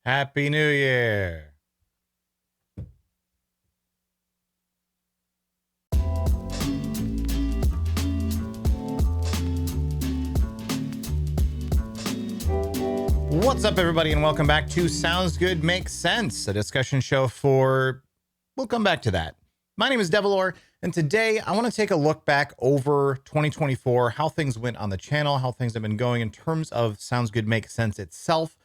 Happy New Year. What's up, everybody, and welcome back to Sounds Good Makes Sense, a discussion show for... We'll come back to that. My name is Devilor, and today I want to take a look back over 2024, how things went on the channel, how things have been going in terms of Sounds Good Makes Sense itself,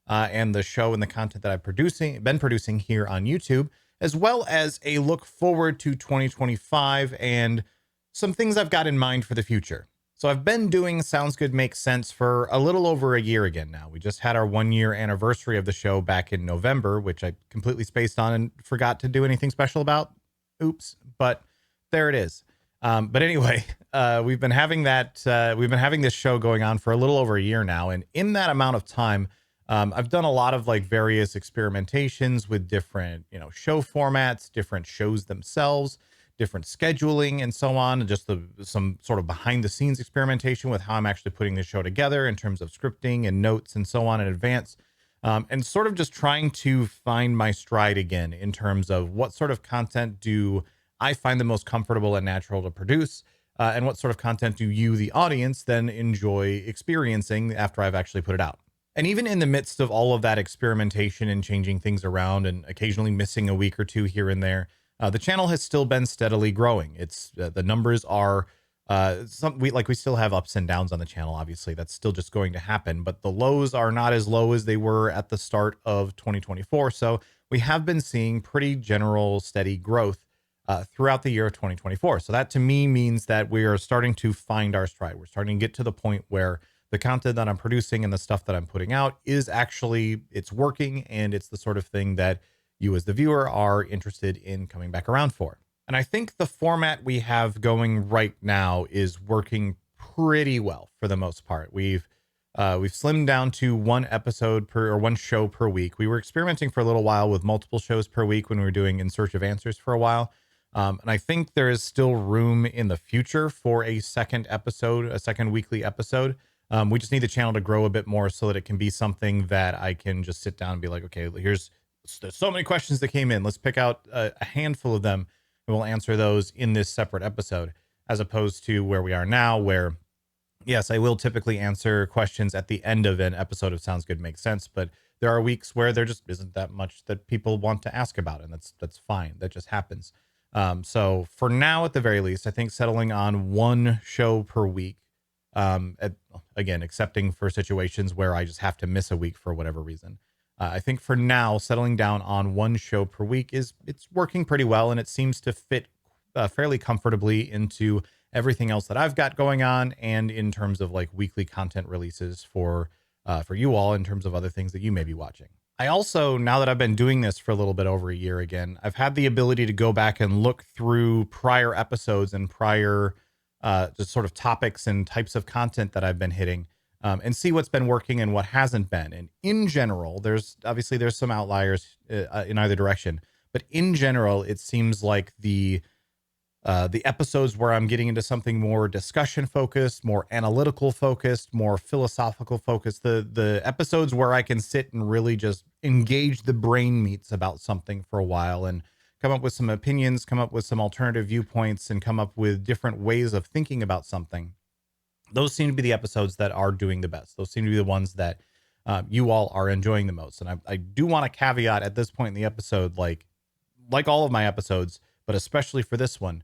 and the show and the content that I've been producing here on YouTube, as well as a look forward to 2025 and some things I've got in mind for the future. So I've been doing Sounds Good Makes Sense for a little over a year again now. We just had our 1 year anniversary of the show back in November, which I completely spaced on and forgot to do anything special about. Oops, but there it is. But anyway, we've been having this show going on for a little over a year now. And in that amount of time, I've done a lot of like various experimentations with different, show formats, different shows themselves, different scheduling and so on, and just some sort of behind the scenes experimentation with how I'm actually putting the show together in terms of scripting and notes and so on in advance. And sort of just trying to find my stride again in terms of what sort of content do I find the most comfortable and natural to produce, and what sort of content do you, the audience, then enjoy experiencing after I've actually put it out. And even in the midst of all of that experimentation and changing things around and occasionally missing a week or two here and there, the channel has still been steadily growing. It's the numbers are we still have ups and downs on the channel. Obviously, that's still just going to happen, but the lows are not as low as they were at the start of 2024. So we have been seeing pretty general steady growth throughout the year of 2024. So that to me means that we are starting to find our stride. We're starting to get to the point where the content that I'm producing and the stuff that I'm putting out is actually, it's working, and it's the sort of thing that you as the viewer are interested in coming back around for. And I think the format we have going right now is working pretty well for the most part. We've slimmed down to one show per week. We were experimenting for a little while with multiple shows per week when we were doing In Search of Answers for a while. And I think there is still room in the future for a second weekly episode. We just need the channel to grow a bit more so that it can be something that I can just sit down and be like, okay, there's so many questions that came in. Let's pick out a handful of them, and we'll answer those in this separate episode, as opposed to where we are now, where, yes, I will typically answer questions at the end of an episode of Sounds Good Makes Sense, but there are weeks where there just isn't that much that people want to ask about, and that's fine. That just happens. So for now, at the very least, I think settling on one show per week, again, excepting for situations where I just have to miss a week for whatever reason. I think for now, settling down on one show per week it's working pretty well, and it seems to fit fairly comfortably into everything else that I've got going on, and in terms of like weekly content releases for you all, in terms of other things that you may be watching. I also, now that I've been doing this for a little bit over a year again, I've had the ability to go back and look through prior episodes and prior just sort of topics and types of content that I've been hitting, and see what's been working and what hasn't been. And in general, there's some outliers in either direction, but in general, it seems like the episodes where I'm getting into something more discussion focused, more analytical focused, more philosophical focused, the episodes where I can sit and really just engage the brain meats about something for a while and come up with some opinions, come up with some alternative viewpoints, and come up with different ways of thinking about something. Those seem to be the episodes that are doing the best. Those seem to be the ones that you all are enjoying the most. And I do want to caveat at this point in the episode, like all of my episodes, but especially for this one,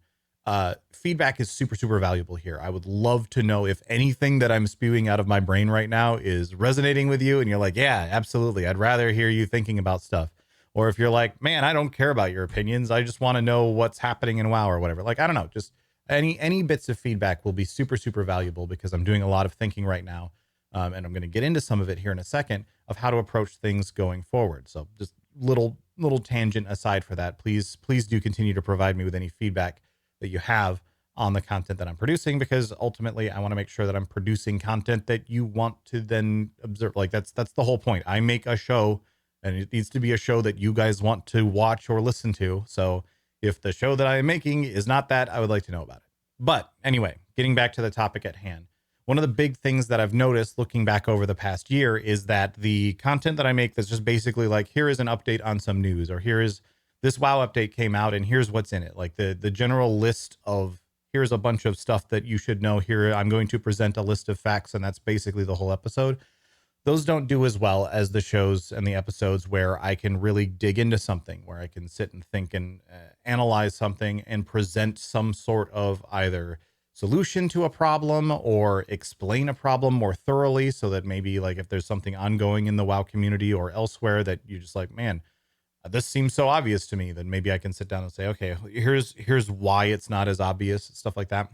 feedback is super, super valuable here. I would love to know if anything that I'm spewing out of my brain right now is resonating with you and you're like, yeah, absolutely, I'd rather hear you thinking about stuff. Or if you're like, man, I don't care about your opinions, I just want to know what's happening in WoW or whatever. Like, I don't know, just any bits of feedback will be super, super valuable, because I'm doing a lot of thinking right now. And I'm going to get into some of it here in a second of how to approach things going forward. So just little tangent aside for that, please do continue to provide me with any feedback that you have on the content that I'm producing, because ultimately I want to make sure that I'm producing content that you want to then observe. Like that's the whole point. I make a show, and it needs to be a show that you guys want to watch or listen to. So if the show that I am making is not that, I would like to know about it. But anyway, getting back to the topic at hand. one of the big things that I've noticed looking back over the past year is that the content that I make that's just basically like, here is an update on some news, or here is this WoW update came out and here's what's in it. Like the general list of here's a bunch of stuff that you should know here. I'm going to present a list of facts, and that's basically the whole episode. Those don't do as well as the shows and the episodes where I can really dig into something, where I can sit and think and analyze something and present some sort of either solution to a problem or explain a problem more thoroughly, so that maybe like if there's something ongoing in the WoW community or elsewhere that you're just like, man, this seems so obvious to me, then maybe I can sit down and say, okay, here's why it's not as obvious, stuff like that.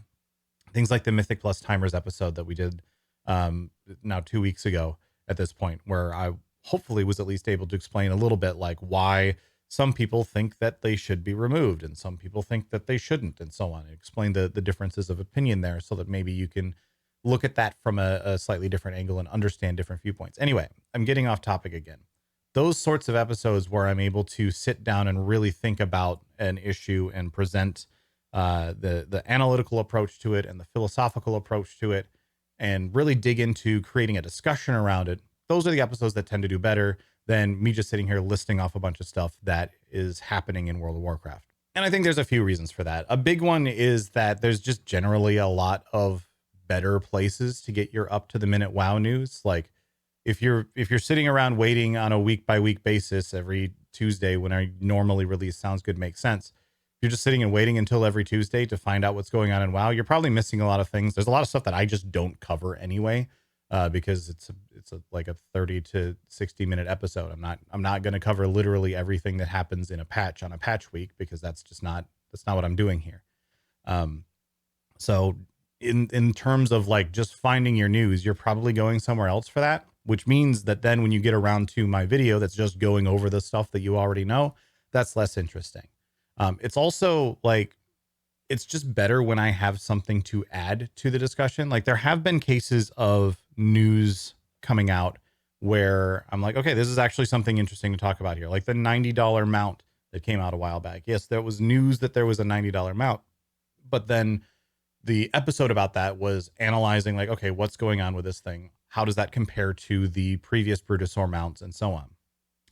Things like the Mythic Plus Timers episode that we did now 2 weeks ago at this point, where I hopefully was at least able to explain a little bit like why some people think that they should be removed and some people think that they shouldn't, and so on. Explain the differences of opinion there, so that maybe you can look at that from a slightly different angle and understand different viewpoints. Anyway, I'm getting off topic again. Those sorts of episodes where I'm able to sit down and really think about an issue and present the analytical approach to it and the philosophical approach to it, and really dig into creating a discussion around it. Those are the episodes that tend to do better than me just sitting here listing off a bunch of stuff that is happening in World of Warcraft. And I think there's a few reasons for that. A big one is that there's just generally a lot of better places to get your up to the minute WoW news. Like if you're sitting around waiting on a week by week basis every Tuesday when I normally release Sounds Good Makes Sense, if you're just sitting and waiting until every Tuesday to find out what's going on in WoW, you're probably missing a lot of things. There's a lot of stuff that I just don't cover anyway, because it's like a 30 to 60 minute episode. I'm not going to cover literally everything that happens in a patch on a patch week, because that's not what I'm doing here. So in terms of like just finding your news, you're probably going somewhere else for that, which means that then when you get around to my video that's just going over the stuff that you already know, that's less interesting. It's also like, it's just better when I have something to add to the discussion. Like there have been cases of news coming out where I'm like, okay, this is actually something interesting to talk about here. Like the $90 mount that came out a while back. Yes, there was news that there was a $90 mount, but then the episode about that was analyzing like, okay, what's going on with this thing? How does that compare to the previous Brutosaur mounts and so on?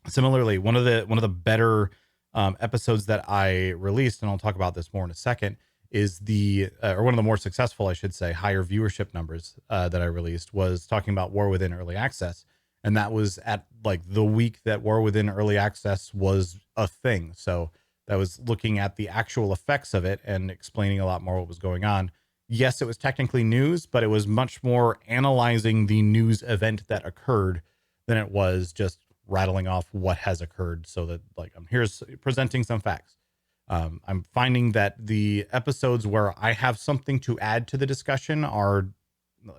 Similarly, one of the better episodes that I released, and I'll talk about this more in a second, is or one of the more successful, I should say, higher viewership numbers that I released, was talking about War Within Early Access. And that was at like the week that War Within Early Access was a thing. So that was looking at the actual effects of it and explaining a lot more what was going on. Yes, it was technically news, but it was much more analyzing the news event that occurred than it was just rattling off what has occurred, so that like I'm here presenting some facts. I'm finding that the episodes where I have something to add to the discussion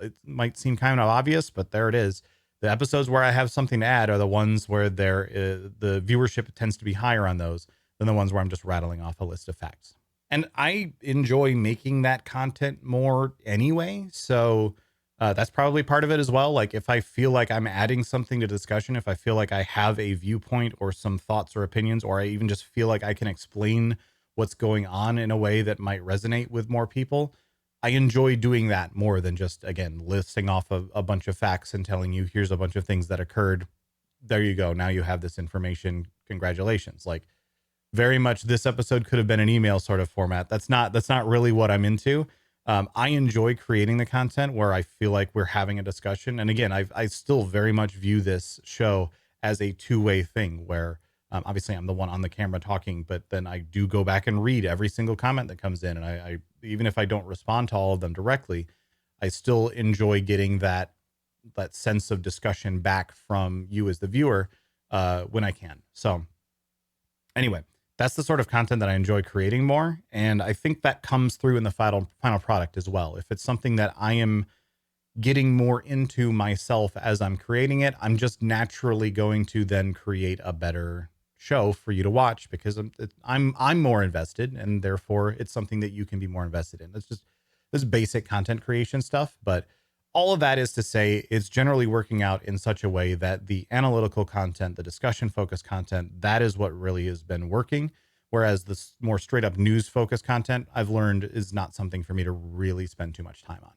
it might seem kind of obvious, but there it is. The episodes where I have something to add are the ones where the viewership tends to be higher on those than the ones where I'm just rattling off a list of facts. And I enjoy making that content more anyway. So that's probably part of it as well. Like if I feel like I'm adding something to discussion, if I feel like I have a viewpoint or some thoughts or opinions, or I even just feel like I can explain what's going on in a way that might resonate with more people, I enjoy doing that more than just, again, listing off a bunch of facts and telling you, here's a bunch of things that occurred. There you go. Now you have this information. Congratulations. Like, very much this episode could have been an email sort of format. That's not really what I'm into. I enjoy creating the content where I feel like we're having a discussion. And again, I still very much view this show as a two-way thing where obviously I'm the one on the camera talking, but then I do go back and read every single comment that comes in. And I even if I don't respond to all of them directly, I still enjoy getting that sense of discussion back from you as the viewer when I can. So anyway, that's the sort of content that I enjoy creating more. And I think that comes through in the final product as well. If it's something that I am getting more into myself as I'm creating it, I'm just naturally going to then create a better show for you to watch, because I'm more invested, and therefore it's something that you can be more invested in. It's just this basic content creation stuff. But all of that is to say, it's generally working out in such a way that the analytical content, the discussion focused content, that is what really has been working. Whereas the more straight up news focused content, I've learned is not something for me to really spend too much time on.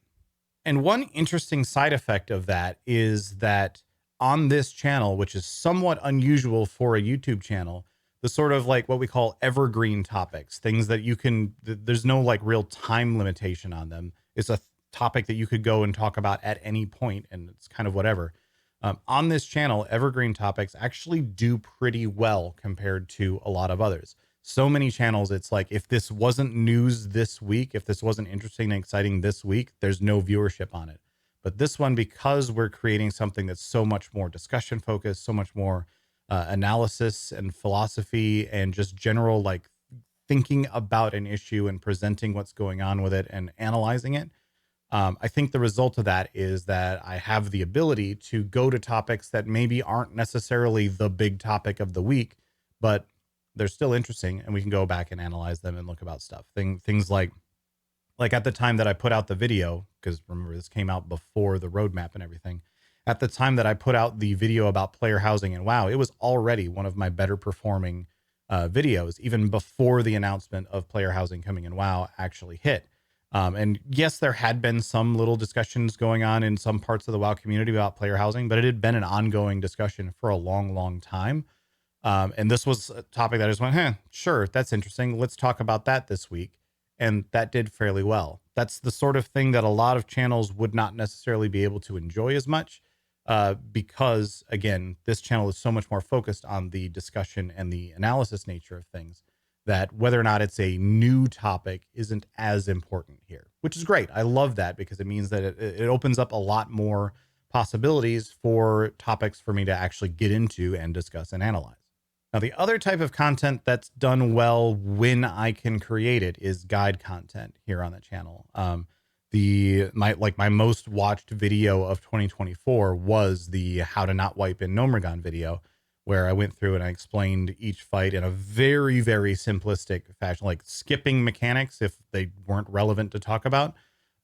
And one interesting side effect of that is that on this channel, which is somewhat unusual for a YouTube channel, the sort of like what we call evergreen topics, things that you can, there's no like real time limitation on them. It's a topic that you could go and talk about at any point, and it's kind of whatever. On this channel, evergreen topics actually do pretty well compared to a lot of others. So many channels, it's like if this wasn't news this week, if this wasn't interesting and exciting this week, there's no viewership on it. But this one, because we're creating something that's so much more discussion focused, so much more analysis and philosophy and just general like thinking about an issue and presenting what's going on with it and analyzing it. I think the result of that is that I have the ability to go to topics that maybe aren't necessarily the big topic of the week, but they're still interesting, and we can go back and analyze them and look about stuff. Things like at the time that I put out the video, because remember this came out before the roadmap and everything. At the time that I put out the video about player housing and WoW, it was already one of my better performing videos, even before the announcement of player housing coming in WoW actually hit. And yes, there had been some little discussions going on in some parts of the WoW community about player housing, but it had been an ongoing discussion for a long, long time. And this was a topic that I just went, sure, that's interesting. Let's talk about that this week. And that did fairly well. That's the sort of thing that a lot of channels would not necessarily be able to enjoy as much, because, again, this channel is so much more focused on the discussion and the analysis nature of things, that whether or not it's a new topic isn't as important here, which is great. I love that because it means that it opens up a lot more possibilities for topics for me to actually get into and discuss and analyze. Now, the other type of content that's done well when I can create it is guide content here on the channel. My most watched video of 2024 was the how to not wipe in Nomergon video, where I went through and I explained each fight in a very, very simplistic fashion, like skipping mechanics if they weren't relevant to talk about,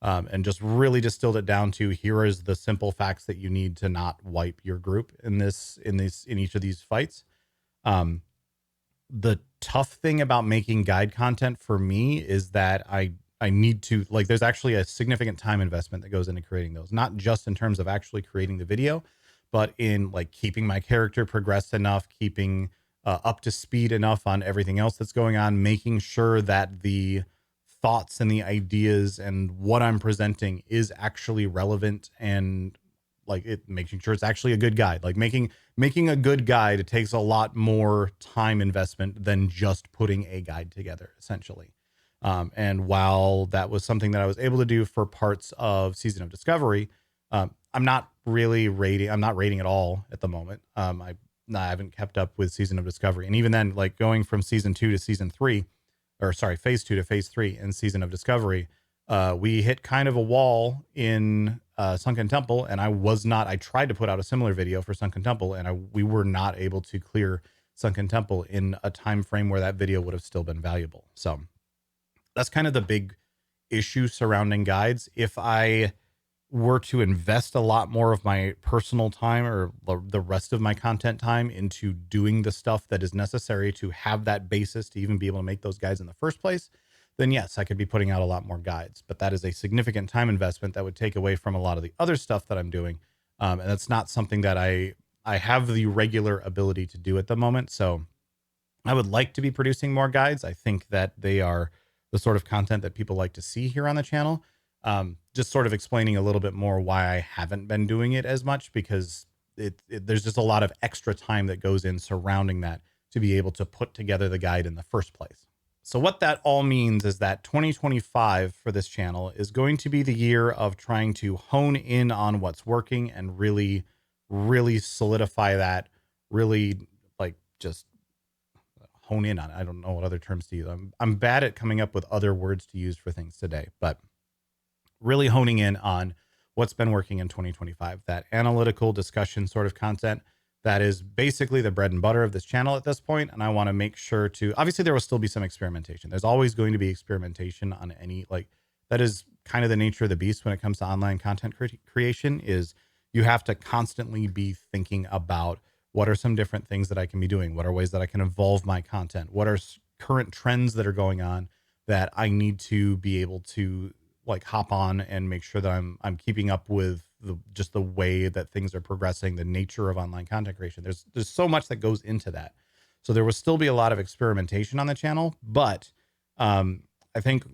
and just really distilled it down to here is the simple facts that you need to not wipe your group in each of these fights. The tough thing about making guide content for me is that I need to, like, there's actually a significant time investment that goes into creating those, not just in terms of actually creating the video, but in like keeping my character progressed enough, keeping up to speed enough on everything else that's going on, making sure that the thoughts and the ideas and what I'm presenting is actually relevant, and like making sure it's actually a good guide. Like making a good guide, it takes a lot more time investment than just putting a guide together, essentially. And while that was something that I was able to do for parts of Season of Discovery, I'm not rating at all at the moment. I haven't kept up with Season of Discovery. And even then, like going from season 2 to season 3, or sorry, phase 2 to phase 3 in Season of Discovery, we hit kind of a wall in Sunken Temple, and I tried to put out a similar video for Sunken Temple, and we were not able to clear Sunken Temple in a time frame where that video would have still been valuable. So that's kind of the big issue surrounding guides. If I were to invest a lot more of my personal time or the rest of my content time into doing the stuff that is necessary to have that basis to even be able to make those guides in the first place, then yes, I could be putting out a lot more guides. But that is a significant time investment that would take away from a lot of the other stuff that I'm doing. And that's not something that I have the regular ability to do at the moment. So I would like to be producing more guides. I think that they are the sort of content that people like to see here on the channel. Just sort of explaining a little bit more why I haven't been doing it as much, because there's just a lot of extra time that goes in surrounding that to be able to put together the guide in the first place. So what that all means is that 2025 for this channel is going to be the year of trying to hone in on what's working and really, really solidify that, really like just hone in on it. I don't know what other terms to use. I'm bad at coming up with other words to use for things today, but really honing in on what's been working in 2025, that analytical discussion sort of content that is basically the bread and butter of this channel at this point. And I want to make sure to, obviously there will still be some experimentation. There's always going to be experimentation on any, like, that is kind of the nature of the beast when it comes to online content creation, is you have to constantly be thinking about what are some different things that I can be doing? What are ways that I can evolve my content? What are current trends that are going on that I need to be able to like hop on and make sure that I'm keeping up with just the way that things are progressing, the nature of online content creation. There's so much that goes into that. So there will still be a lot of experimentation on the channel, but I think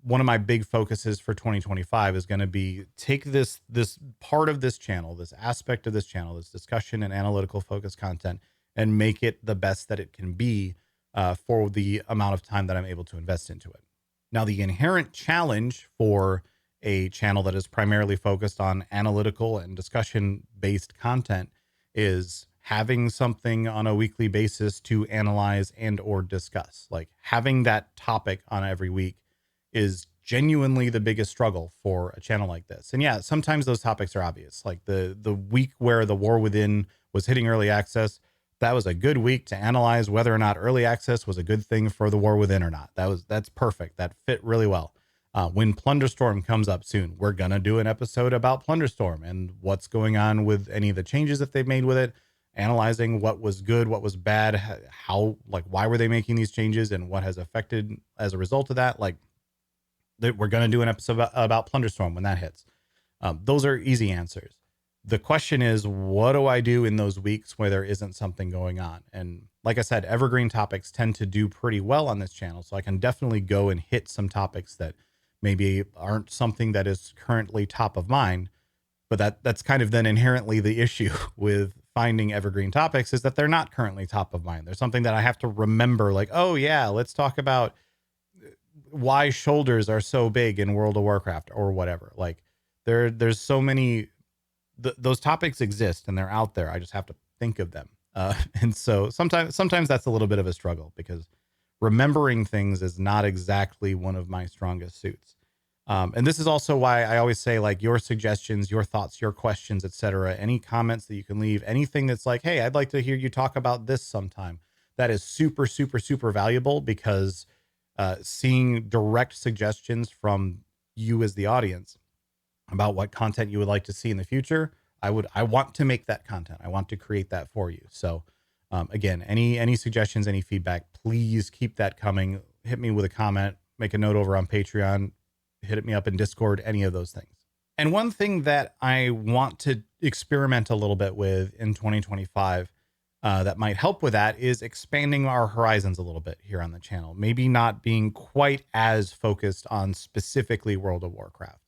one of my big focuses for 2025 is going to be take this part of this channel, this aspect of this channel, this discussion and analytical focus content, and make it the best that it can be for the amount of time that I'm able to invest into it. Now, the inherent challenge for a channel that is primarily focused on analytical and discussion based content is having something on a weekly basis to analyze and or discuss. Like having that topic on every week is genuinely the biggest struggle for a channel like this. And yeah, sometimes those topics are obvious. Like the week where The War Within was hitting early access, that was a good week to analyze whether or not early access was a good thing for The War Within or not. That's perfect. That fit really well. When Plunderstorm comes up soon, we're gonna do an episode about Plunderstorm and what's going on with any of the changes that they've made with it, analyzing what was good, what was bad, how, like, why were they making these changes and what has affected as a result of that. Like, we're going to do an episode about Plunderstorm when that hits. Those are easy answers. The question is, what do I do in those weeks where there isn't something going on? And like I said, evergreen topics tend to do pretty well on this channel. So I can definitely go and hit some topics that maybe aren't something that is currently top of mind. But that's kind of then inherently the issue with finding evergreen topics, is that they're not currently top of mind. There's something that I have to remember, like, oh yeah, let's talk about why shoulders are so big in World of Warcraft or whatever. Like there's so many, those topics exist and they're out there. I just have to think of them. And so sometimes that's a little bit of a struggle because remembering things is not exactly one of my strongest suits. And this is also why I always say, like, your suggestions, your thoughts, your questions, etc., any comments that you can leave, anything that's like, hey, I'd like to hear you talk about this sometime. That is super, super, super valuable, because seeing direct suggestions from you as the audience about what content you would like to see in the future, I want to make that content. I want to create that for you. So again, any suggestions, any feedback, please keep that coming. Hit me with a comment, make a note over on Patreon, hit me up in Discord, any of those things. And one thing that I want to experiment a little bit with in 2025 that might help with that is expanding our horizons a little bit here on the channel. Maybe not being quite as focused on specifically World of Warcraft.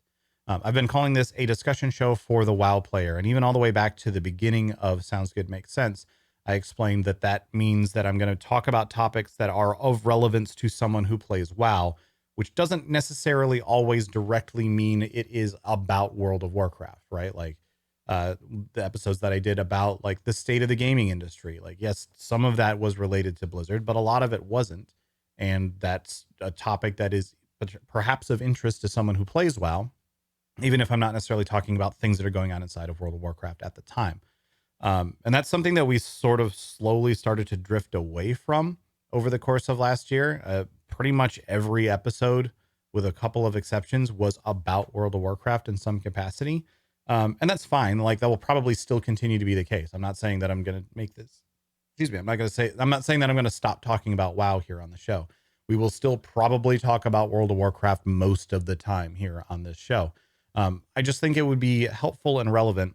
I've been calling this a discussion show for the WoW player. And even all the way back to the beginning of Sounds Good Makes Sense, I explained that that means that I'm going to talk about topics that are of relevance to someone who plays WoW, which doesn't necessarily always directly mean it is about World of Warcraft, right? Like the episodes that I did about like the state of the gaming industry. Like, yes, some of that was related to Blizzard, but a lot of it wasn't. And that's a topic that is perhaps of interest to someone who plays WoW, even if I'm not necessarily talking about things that are going on inside of World of Warcraft at the time. And that's something that we sort of slowly started to drift away from over the course of last year. Pretty much every episode, with a couple of exceptions, was about World of Warcraft in some capacity. And that's fine. Like, that will probably still continue to be the case. I'm not saying that I'm going to make this, excuse me, I'm not saying that I'm going to stop talking about WoW here on the show. We will still probably talk about World of Warcraft most of the time here on this show. I just think it would be helpful and relevant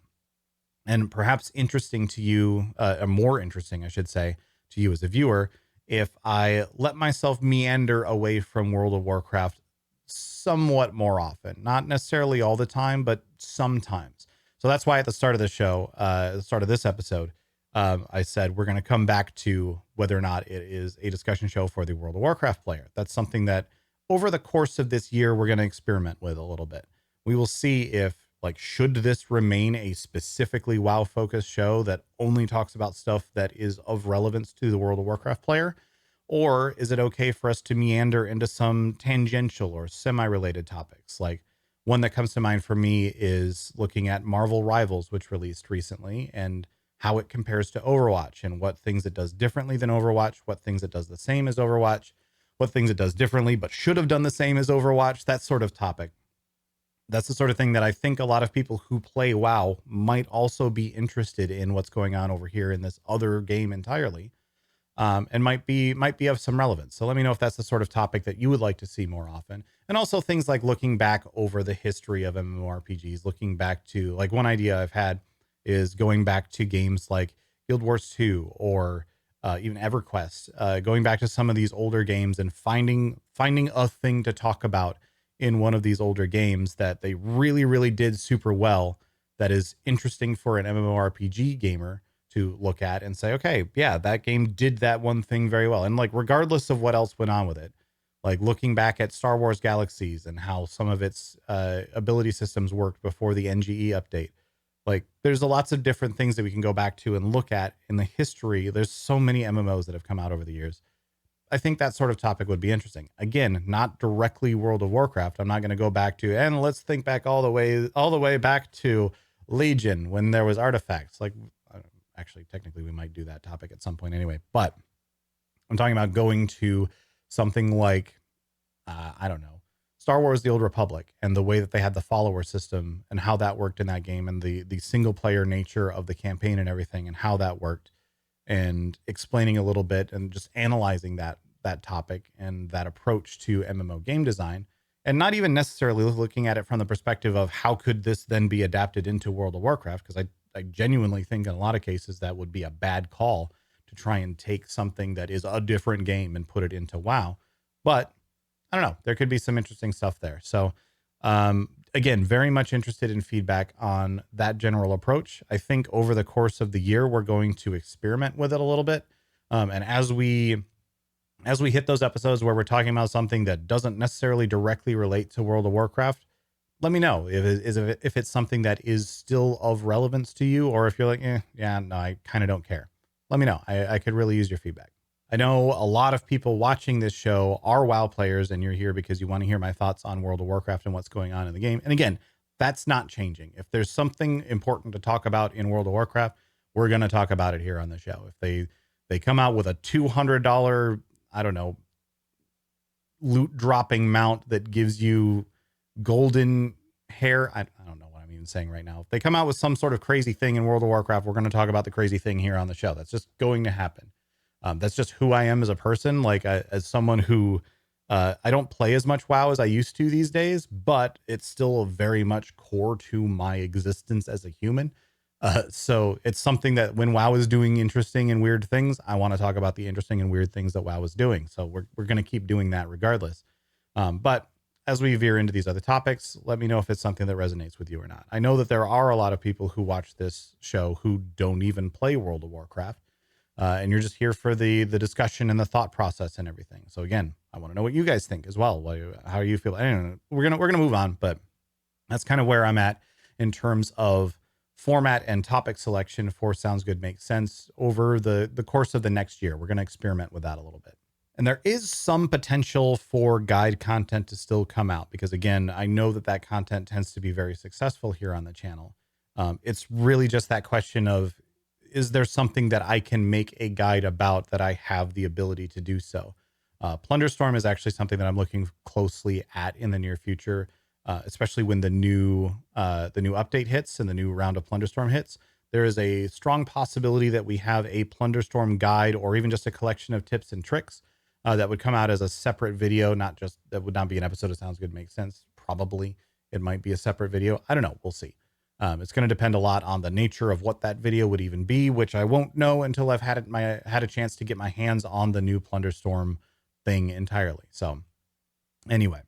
and perhaps interesting to you, more interesting, I should say, to you as a viewer, if I let myself meander away from World of Warcraft somewhat more often. Not necessarily all the time, but sometimes. So that's why at the start of the show, at the start of this episode, I said we're going to come back to whether or not it is a discussion show for the World of Warcraft player. That's something that over the course of this year, we're going to experiment with a little bit. We will see if, like, should this remain a specifically WoW focused show that only talks about stuff that is of relevance to the World of Warcraft player? Or is it okay for us to meander into some tangential or semi-related topics? Like, one that comes to mind for me is looking at Marvel Rivals, which released recently, and how it compares to Overwatch and what things it does differently than Overwatch, what things it does the same as Overwatch, what things it does differently but should have done the same as Overwatch, that sort of topic. That's the sort of thing that I think a lot of people who play WoW might also be interested in what's going on over here in this other game entirely. and might be of some relevance. So let me know if that's the sort of topic that you would like to see more often. And also things like looking back over the history of MMORPGs, looking back to, like, one idea I've had is going back to games like Guild Wars 2 or even EverQuest, going back to some of these older games and finding a thing to talk about in one of these older games that they really did super well, that is interesting for an MMORPG gamer to look at and say, okay, yeah, that game did that one thing very well. And like, regardless of what else went on with it, like looking back at Star Wars Galaxies and how some of its ability systems worked before the NGE update. Like, there's lots of different things that we can go back to and look at in the history. There's so many MMOs that have come out over the years. I think that sort of topic would be interesting. Again, not directly World of Warcraft. I'm not going to go back to, and let's think back all the way back to Legion when there was artifacts. Like, actually, technically, we might do that topic at some point anyway. But I'm talking about going to something like, I don't know, Star Wars: The Old Republic, and the way that they had the follower system and how that worked in that game, and the single player nature of the campaign and everything, and how that worked, and explaining a little bit and just analyzing that topic and that approach to MMO game design, and not even necessarily looking at it from the perspective of how could this then be adapted into World of Warcraft, because I genuinely think in a lot of cases that would be a bad call to try and take something that is a different game and put it into WoW. But I don't know, there could be some interesting stuff there. So again, very much interested in feedback on that general approach. I think over the course of the year, we're going to experiment with it a little bit. And as we hit those episodes where we're talking about something that doesn't necessarily directly relate to World of Warcraft, let me know if it's something that is still of relevance to you, or if you're like, yeah, no, I kind of don't care. Let me know. I could really use your feedback. I know a lot of people watching this show are WoW players, and you're here because you want to hear my thoughts on World of Warcraft and what's going on in the game. And again, that's not changing. If there's something important to talk about in World of Warcraft, we're going to talk about it here on the show. If they come out with a $200, I don't know, loot dropping mount that gives you golden hair, I don't know what I'm even saying right now. If they come out with some sort of crazy thing in World of Warcraft, we're going to talk about the crazy thing here on the show. That's just going to happen. That's just who I am as a person. Like, as someone who I don't play as much WoW as I used to these days, but it's still very much core to my existence as a human. So it's something that when WoW is doing interesting and weird things, I want to talk about the interesting and weird things that WoW is doing. So we're going to keep doing that regardless. But as we veer into these other topics, let me know if it's something that resonates with you or not. I know that there are a lot of people who watch this show who don't even play World of Warcraft. And you're just here for the discussion and the thought process and everything. So again, I want to know what you guys think as well. How you feel? I don't know. We're gonna move on, but that's kind of where I'm at in terms of format and topic selection for Sounds Good Makes Sense over the course of the next year. We're gonna experiment with that a little bit. And there is some potential for guide content to still come out, because again, I know that content tends to be very successful here on the channel. It's really just that question of, is there something that I can make a guide about that I have the ability to do so? Plunderstorm is actually something that I'm looking closely at in the near future, especially when the new update hits and the new round of Plunderstorm hits. There is a strong possibility that we have a Plunderstorm guide, or even just a collection of tips and tricks that would come out as a separate video. That would not be an episode of Sounds Good Makes Sense. Probably it might be a separate video. I don't know. We'll see. It's going to depend a lot on the nature of what that video would even be, which I won't know until I've had a chance to get my hands on the new Plunderstorm thing entirely. So anyway,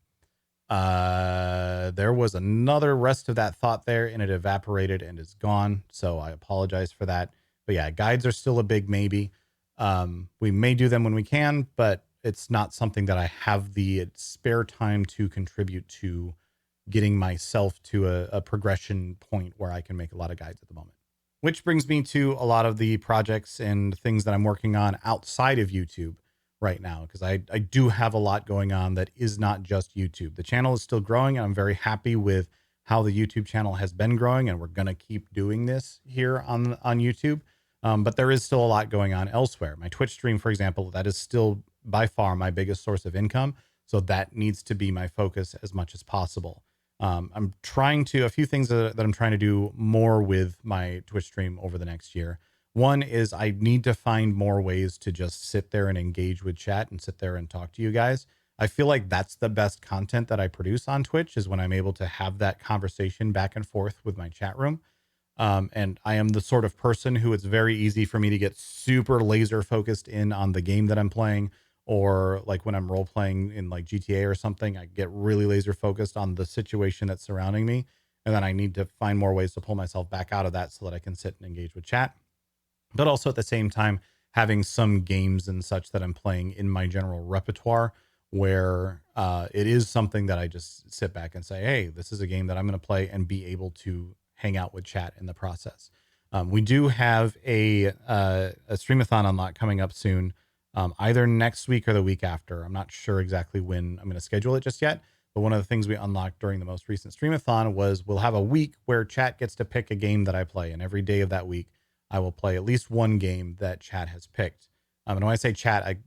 there was another rest of that thought there, and it evaporated and is gone. So I apologize for that. But yeah, guides are still a big maybe. We may do them when we can, but it's not something that I have the spare time to contribute to getting myself to a progression point where I can make a lot of guides at the moment. Which brings me to a lot of the projects and things that I'm working on outside of YouTube right now, because I do have a lot going on that is not just YouTube. The channel is still growing, and I'm very happy with how the YouTube channel has been growing, and we're going to keep doing this here on YouTube. But there is still a lot going on elsewhere. My Twitch stream, for example, that is still by far my biggest source of income. So that needs to be my focus as much as possible. I'm trying to, a few things that I'm trying to do more with my Twitch stream over the next year. One is I need to find more ways to just sit there and engage with chat and sit there and talk to you guys. I feel like that's the best content that I produce on Twitch, is when I'm able to have that conversation back and forth with my chat room. And I am the sort of person who it's very easy for me to get super laser focused in on the game that I'm playing, or like when I'm role playing in like GTA or something, I get really laser focused on the situation that's surrounding me. And then I need to find more ways to pull myself back out of that so that I can sit and engage with chat. But also at the same time, having some games and such that I'm playing in my general repertoire, where it is something that I just sit back and say, hey, this is a game that I'm going to play, and be able to hang out with chat in the process. We do have a streamathon unlock coming up soon, either next week or the week after. I'm not sure exactly when I'm going to schedule it just yet. But one of the things we unlocked during the most recent streamathon was we'll have a week where chat gets to pick a game that I play. And every day of that week, I will play at least one game that chat has picked. And when I say chat,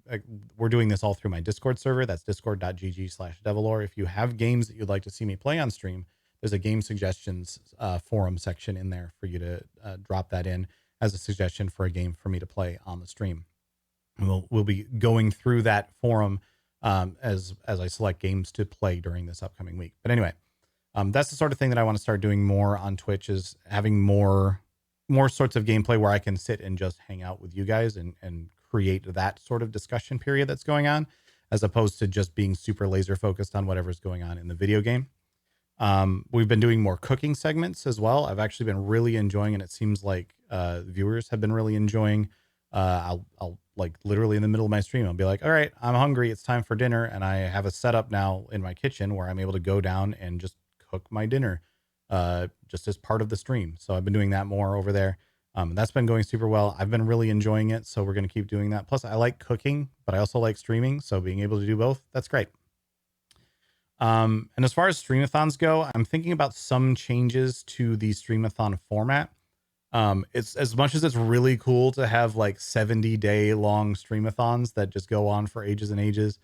we're doing this all through my Discord server. That's discord.gg/devilore. If you have games that you'd like to see me play on stream, there's a game suggestions forum section in there for you to drop that in as a suggestion for a game for me to play on the stream. And we'll be going through that forum as I select games to play during this upcoming week. But anyway, that's the sort of thing that I want to start doing more on Twitch, is having more sorts of gameplay where I can sit and just hang out with you guys and create that sort of discussion period that's going on, as opposed to just being super laser focused on whatever's going on in the video game. We've been doing more cooking segments as well. I've actually been really enjoying, and it seems like viewers have been really enjoying. I'll like literally in the middle of my stream, I'll be like, all right, I'm hungry, it's time for dinner. And I have a setup now in my kitchen where I'm able to go down and just cook my dinner just as part of the stream. So I've been doing that more over there. That's been going super well. I've been really enjoying it. So we're going to keep doing that. Plus I like cooking, but I also like streaming. So being able to do both, that's great. And as far as streamathons go, I'm thinking about some changes to the streamathon format. It's, as much as it's really cool to have like 70-day long streamathons that just go on for ages and ages,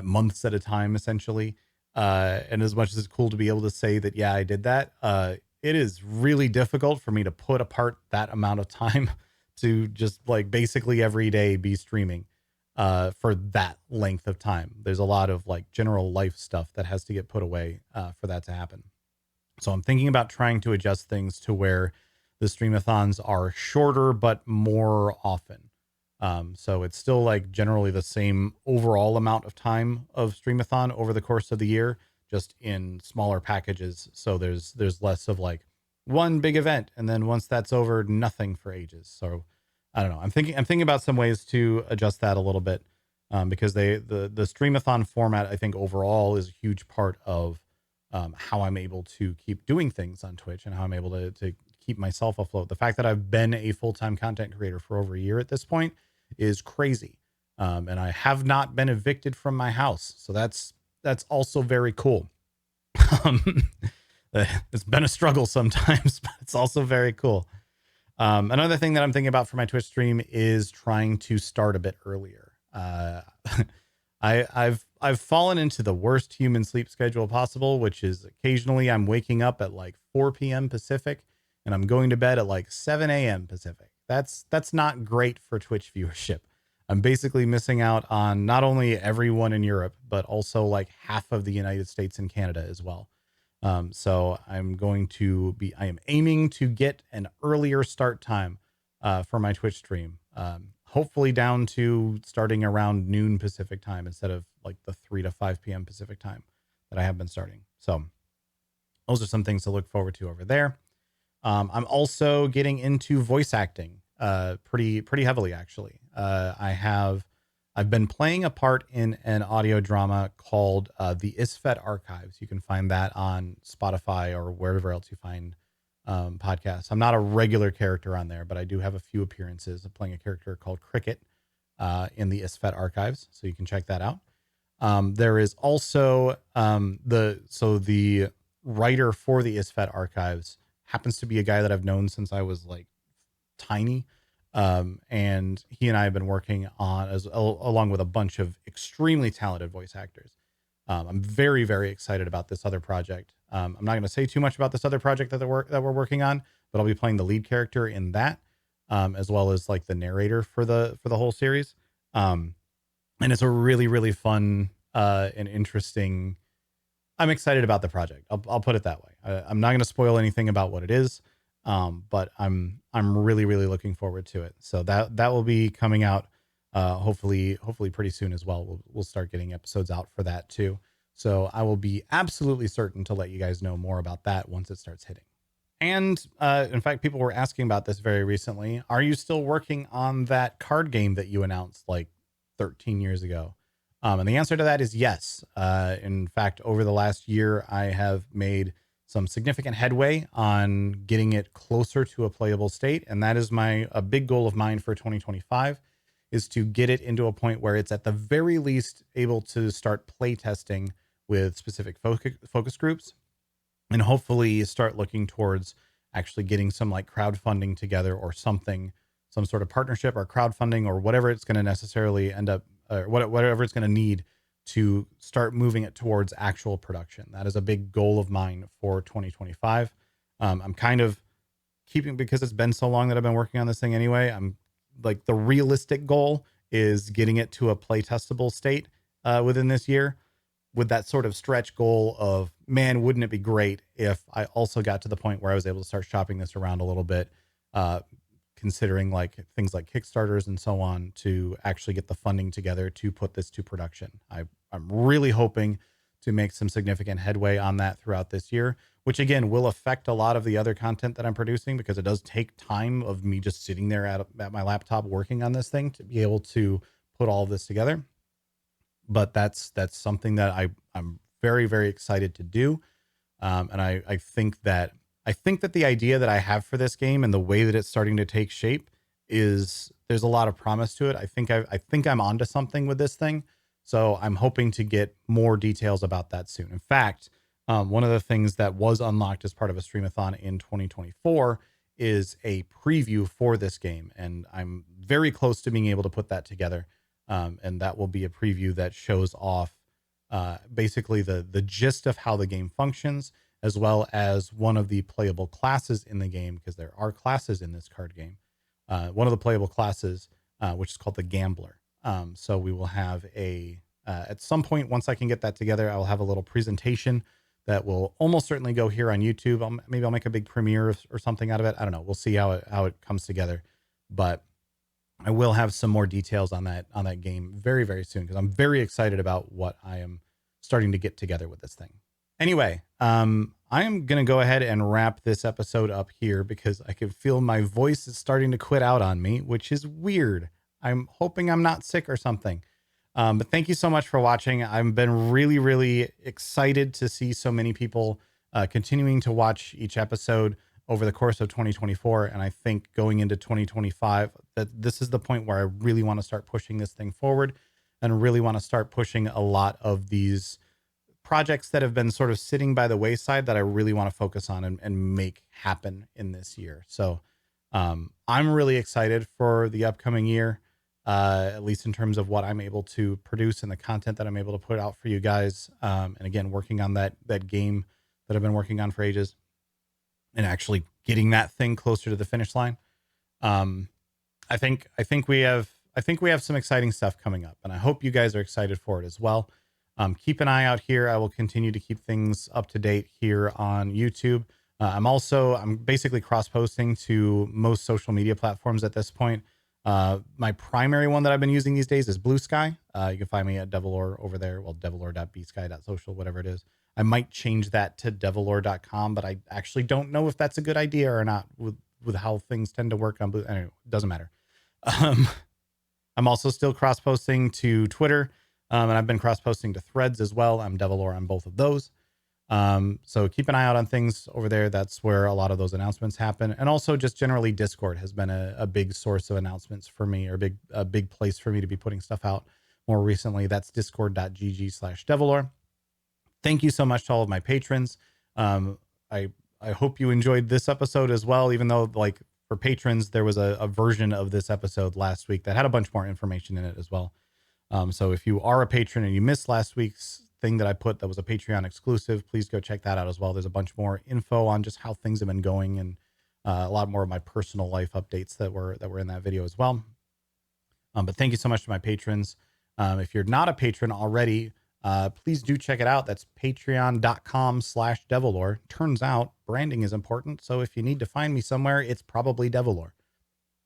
months at a time, essentially. And as much as it's cool to be able to say that, yeah, I did that, it is really difficult for me to put apart that amount of time to just like basically every day be streaming for that length of time. There's a lot of like general life stuff that has to get put away for that to happen. So I'm thinking about trying to adjust things to where the streamathons are shorter, but more often. So it's still like generally the same overall amount of time of streamathon over the course of the year, just in smaller packages. So there's less of like one big event, and then once that's over, nothing for ages. So I don't know. I'm thinking about some ways to adjust that a little bit, because the streamathon format, I think overall, is a huge part of how I'm able to keep doing things on Twitch and how I'm able to keep myself afloat. The fact that I've been a full-time content creator for over a year at this point is crazy. And I have not been evicted from my house. So that's also very cool. It's been a struggle sometimes, but it's also very cool. Another thing that I'm thinking about for my Twitch stream is trying to start a bit earlier. I've fallen into the worst human sleep schedule possible, which is occasionally I'm waking up at like 4 p.m. Pacific and I'm going to bed at like 7 a.m. Pacific. That's not great for Twitch viewership. I'm basically missing out on not only everyone in Europe, but also like half of the United States and Canada as well. So I am aiming to get an earlier start time for my Twitch stream. Hopefully down to starting around noon Pacific time instead of like the 3 to 5 p.m. Pacific time that I have been starting. So those are some things to look forward to over there. I'm also getting into voice acting pretty heavily, actually. I've been playing a part in an audio drama called the ISFET Archives. You can find that on Spotify or wherever else you find podcasts. I'm not a regular character on there, but I do have a few appearances of playing a character called Cricket in the ISFET Archives, so you can check that out. There is also the writer for the ISFET Archives happens to be a guy that I've known since I was like tiny. And he and I have been working on along with a bunch of extremely talented voice actors. I'm very, very excited about this other project. I'm not going to say too much about this other project that we're working on, but I'll be playing the lead character in that. as well as like the narrator for the whole series. Um, and it's a really, really fun and interesting. I'm excited about the project. I'll put it that way. I'm not going to spoil anything about what it is, but I'm really, really looking forward to it. So that will be coming out hopefully pretty soon as well. We'll start getting episodes out for that too. So I will be absolutely certain to let you guys know more about that once it starts hitting. And in fact, people were asking about this very recently. Are you still working on that card game that you announced like 13 years ago? And the answer to that is yes. In fact, over the last year, I have made some significant headway on getting it closer to a playable state. And that is a big goal of mine for 2025, is to get it into a point where it's at the very least able to start play testing with specific focus groups, and hopefully start looking towards actually getting some like crowdfunding together or something, some sort of partnership or crowdfunding or whatever it's going to necessarily end up, or whatever it's going to need to start moving it towards actual production. That is a big goal of mine for 2025. I'm kind of keeping, because it's been so long that I've been working on this thing anyway. I'm like, the realistic goal is getting it to a play testable state within this year, with that sort of stretch goal of, man, wouldn't it be great if I also got to the point where I was able to start shopping this around a little bit, considering like things like Kickstarters and so on, to actually get the funding together to put this to production. I'm really hoping to make some significant headway on that throughout this year, which again will affect a lot of the other content that I'm producing, because it does take time of me just sitting there at my laptop working on this thing to be able to put all of this together. But that's something that I'm very, very excited to do. And I think that the idea that I have for this game and the way that it's starting to take shape is, there's a lot of promise to it. I think I'm onto something with this thing. So I'm hoping to get more details about that soon. In fact, one of the things that was unlocked as part of a streamathon in 2024 is a preview for this game. And I'm very close to being able to put that together. And that will be a preview that shows off basically the gist of how the game functions, as well as one of the playable classes in the game, because there are classes in this card game. One of the playable classes, which is called the Gambler. So we will have at some point, once I can get that together, I will have a little presentation that will almost certainly go here on YouTube. Maybe I'll make a big premiere or something out of it. I don't know. We'll see how it comes together. But I will have some more details on that game very, very soon, because I'm very excited about what I am starting to get together with this thing. Anyway, I am going to go ahead and wrap this episode up here, because I can feel my voice is starting to quit out on me, which is weird. I'm hoping I'm not sick or something. But thank you so much for watching. I've been really, really excited to see so many people continuing to watch each episode over the course of 2024. And I think going into 2025, that this is the point where I really want to start pushing this thing forward, and really want to start pushing a lot of these projects that have been sort of sitting by the wayside that I really want to focus on and make happen in this year. So I'm really excited for the upcoming year, at least in terms of what I'm able to produce and the content that I'm able to put out for you guys. And again, working on that game that I've been working on for ages, and actually getting that thing closer to the finish line. I think we have some exciting stuff coming up, and I hope you guys are excited for it as well. Keep an eye out here. I will continue to keep things up to date here on YouTube. I'm basically cross-posting to most social media platforms at this point. My primary one that I've been using these days is Blue Sky. You can find me at Devilor over there. Well, devilor.bsky.social, whatever it is. I might change that to devilor.com, but I actually don't know if that's a good idea or not with how things tend to work on Blue. Anyway, it doesn't matter. I'm also still cross-posting to Twitter, and I've been cross-posting to Threads as well. I'm Devilor on both of those. So keep an eye out on things over there. That's where a lot of those announcements happen. And also just generally Discord has been a big source of announcements for me, or a big place for me to be putting stuff out more recently. That's discord.gg/Devilor. Thank you so much to all of my patrons. I hope you enjoyed this episode as well, even though, like, for patrons, there was a version of this episode last week that had a bunch more information in it as well. So if you are a patron and you missed last week's thing that I put that was a Patreon exclusive, please go check that out as well. There's a bunch more info on just how things have been going and a lot more of my personal life updates that were in that video as well. But thank you so much to my patrons. If you're not a patron already, please do check it out. That's patreon.com/Devilore. Turns out branding is important. So if you need to find me somewhere, it's probably Devilore.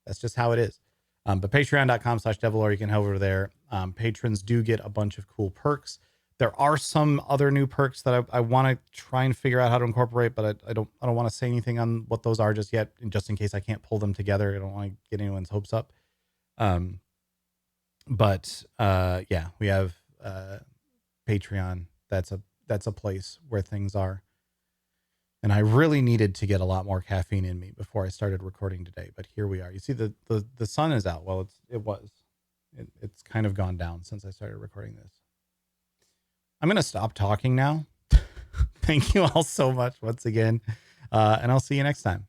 That's just how it is. But patreon.com/Devilore, you can head over there. Patrons do get a bunch of cool perks. There are some other new perks that I want to try and figure out how to incorporate, but I don't want to say anything on what those are just yet, just in case I can't pull them together. I don't want to get anyone's hopes up. But yeah, we have Patreon. That's a place where things are. And I really needed to get a lot more caffeine in me before I started recording today. But here we are. You see the sun is out. Well, it's kind of gone down since I started recording this. I'm going to stop talking now. Thank you all so much once again. And I'll see you next time.